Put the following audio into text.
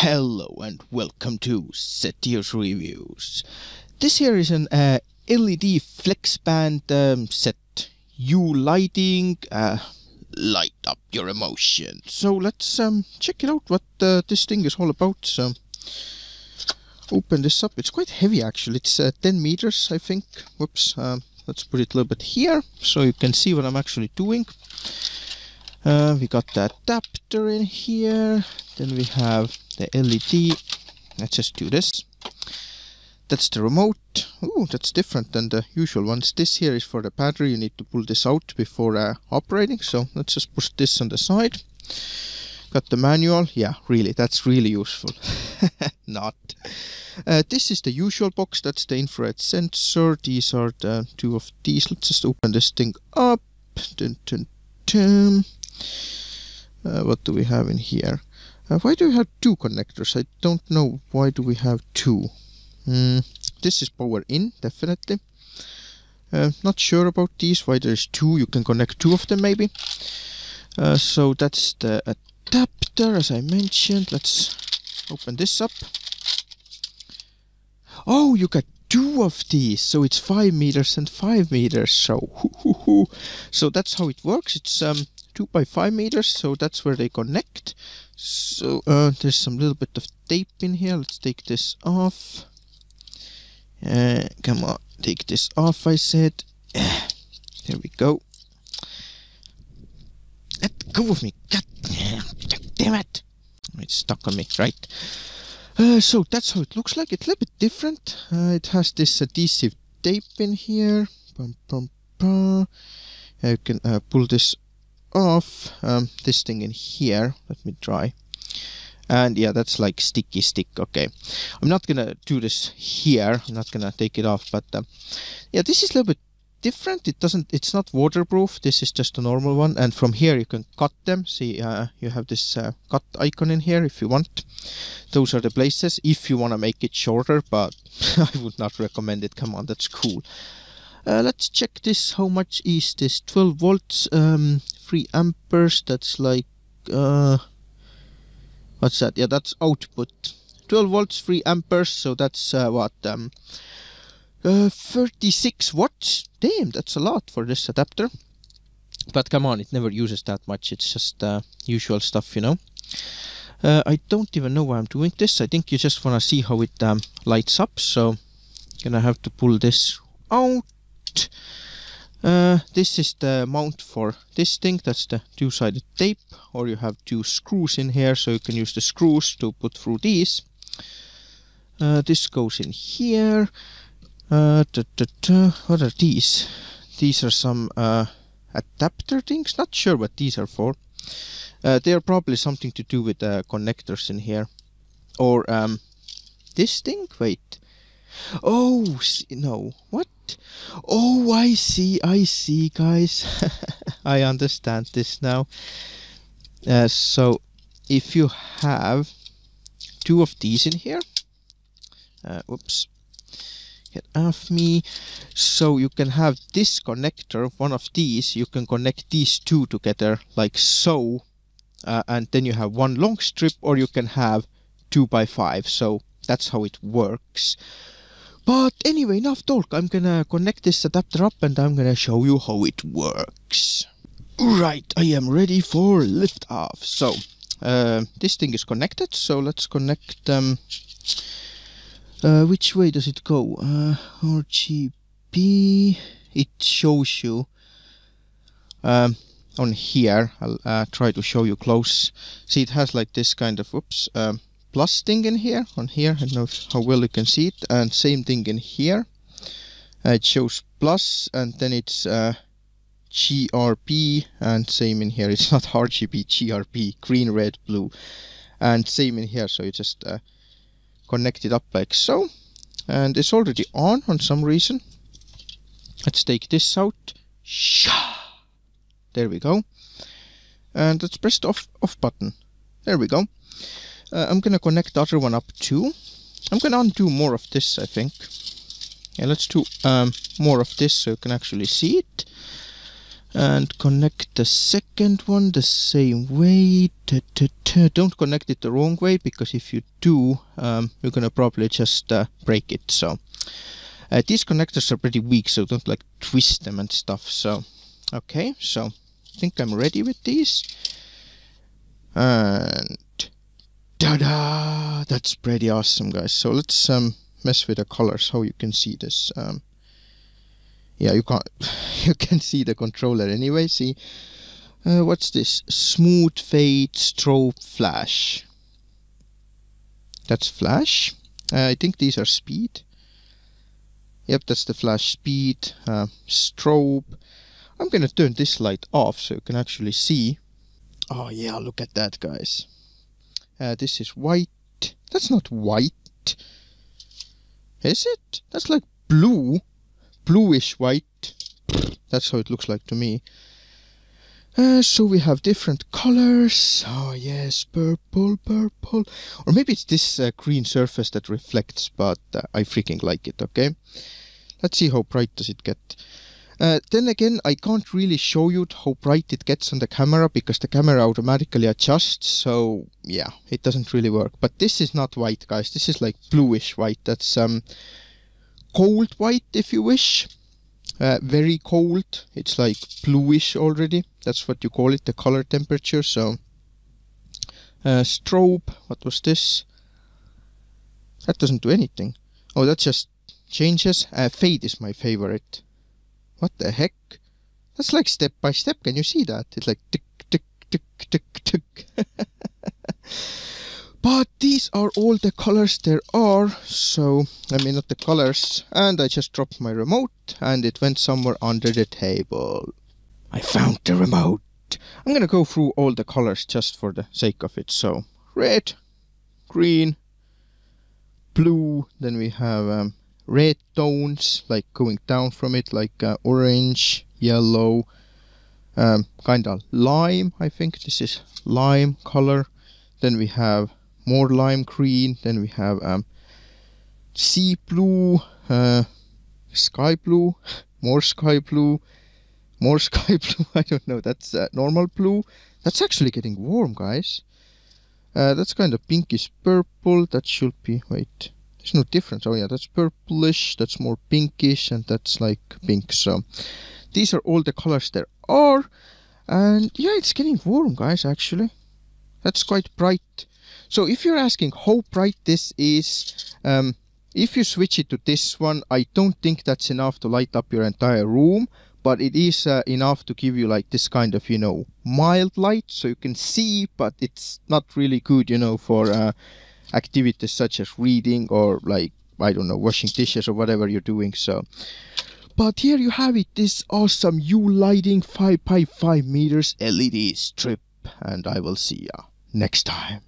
Hello and welcome to Sethioz Reviews. This here is an LED flex band set. uLighting light up your emotion. So let's check it out what this thing is all about. So open this up. It's quite heavy actually. It's 10 meters I think. Whoops. Let's put it a little bit here so you can see what I'm actually doing. We got the adapter in here. Then we have the LED. Let's just do this. That's the remote. Ooh, that's different than the usual ones. This here is for the battery. You need to pull this out before operating. So let's just push this on the side. Got the manual. Yeah, really, that's really useful. Not. This is the usual box. That's the infrared sensor. These are the two of these. Let's just open this thing up. Dun, dun, dun. What do we have in here? Why do we have two connectors? I don't know. Why do we have two? This is power in, definitely. Not sure about these. Why there's two? You can connect two of them maybe. So that's the adapter, as I mentioned. Let's open this up. Oh, you got two of these. So it's 5 meters and 5 meters. So that's how it works. It's 2 by 5 meters. So that's where they connect. So there's some little bit of tape in here. Let's take this off. Come on, take this off, I said. There we go. Let go of me. God damn it. It's stuck on me, right? So that's how it looks like. It's a little bit different. It has this adhesive tape in here. You can pull this off. This thing in here. Let me try. And yeah, that's like sticky stick. Okay, I'm not gonna do this here. I'm not gonna take it off. But yeah, this is a little bit different. It's not waterproof. This is just a normal one. And from here you can cut them. See, you have this cut icon in here if you want. Those are the places if you want to make it shorter. But I would not recommend it. Come on, that's cool. Let's check this. How much is this? 12 volts, 3 amperes. That's like what's that? Yeah, that's output. 12 volts, 3 amperes. So that's what? 36 watts. Damn, that's a lot for this adapter. But come on, it never uses that much. It's just usual stuff, you know. I don't even know why I'm doing this. I think you just want to see how it lights up. So gonna have to pull this out. This is the mount for this thing. That's the two-sided tape. Or you have 2 screws in here, so you can use the screws to put through these. This goes in here. What are these? These are some adapter things. Not sure what these are for. They are probably something to do with the connectors in here. Or this thing? Wait. Oh, no. What? Oh, I see, guys. I understand this now. So, if you have 2 of these in here, whoops, get off me. So you can have this connector, one of these. You can connect these 2 together, like so, and then you have one long strip, or you can have 2 by 5. So that's how it works. But anyway, enough talk. I'm gonna connect this adapter up and I'm gonna show you how it works. Right, I am ready for liftoff. So, this thing is connected. So let's connect them. Which way does it go? RGB. It shows you on here. I'll try to show you close. See, it has like this kind of whoops. Plus thing in here, on here, I don't know how well you can see it, and same thing in here. It shows plus, and then it's GRB, and same in here. It's not RGB, GRB, green, red, blue, and same in here. So you just connect it up like so, and it's already on some reason. Let's take this out. There we go, and let's press the off button. There we go. I'm gonna connect the other one up too. I'm gonna undo more of this, I think. Yeah, let's do more of this so you can actually see it. And connect the second one the same way. Don't connect it the wrong way, because if you do, you're gonna probably just break it. So these connectors are pretty weak, so don't like twist them and stuff. So okay, so I think I'm ready with these. And ta-da! That's pretty awesome, guys. So let's mess with the colors. How you can see this. Yeah, you can see the controller anyway. See, what's this? Smooth fade, strobe, flash. That's flash. I think these are speed. Yep, that's the flash speed. Strobe. I'm gonna turn this light off so you can actually see. Oh yeah, look at that, guys. This is white. That's not white. Is it? That's like blue. Bluish white. That's how it looks like to me. So we have different colors. Oh yes, purple, purple. Or maybe it's this green surface that reflects, but I freaking like it, okay? Let's see how bright does it get. Then again, I can't really show you how bright it gets on the camera, because the camera automatically adjusts, so yeah, it doesn't really work. But this is not white, guys. This is like bluish white. That's cold white, if you wish. Very cold. It's like bluish already. That's what you call it, the color temperature. So strobe. What was this? That doesn't do anything. Oh, that just changes. Fade is my favorite. What the heck? That's like step by step. Can you see that? It's like tick, tick, tick, tick, tick. But these are all the colors there are. So, I mean, not the colors. And I just dropped my remote and it went somewhere under the table. I found the remote. I'm gonna go through all the colors just for the sake of it. So, red, green, blue. Then we have red tones, like going down from it, like orange, yellow, kind of lime. I think this is lime color. Then we have more lime green. Then we have sea blue, sky blue, more sky blue, more sky blue. I don't know. That's normal blue. That's actually getting warm, guys. That's kind of pinkish purple. That should be, wait, there's no difference. Oh yeah, that's purplish. That's more pinkish, and that's like pink. So these are all the colors there are. And yeah, it's getting warm, guys, actually. That's quite bright. So if you're asking how bright this is, if you switch it to this one, I don't think that's enough to light up your entire room, but it is enough to give you like this kind of, you know, mild light, so you can see, but it's not really good, you know, for activities such as reading or like, I don't know, washing dishes or whatever you're doing. So, but here you have it, this awesome uLighting 5x5 meters LED strip, and I will see ya next time.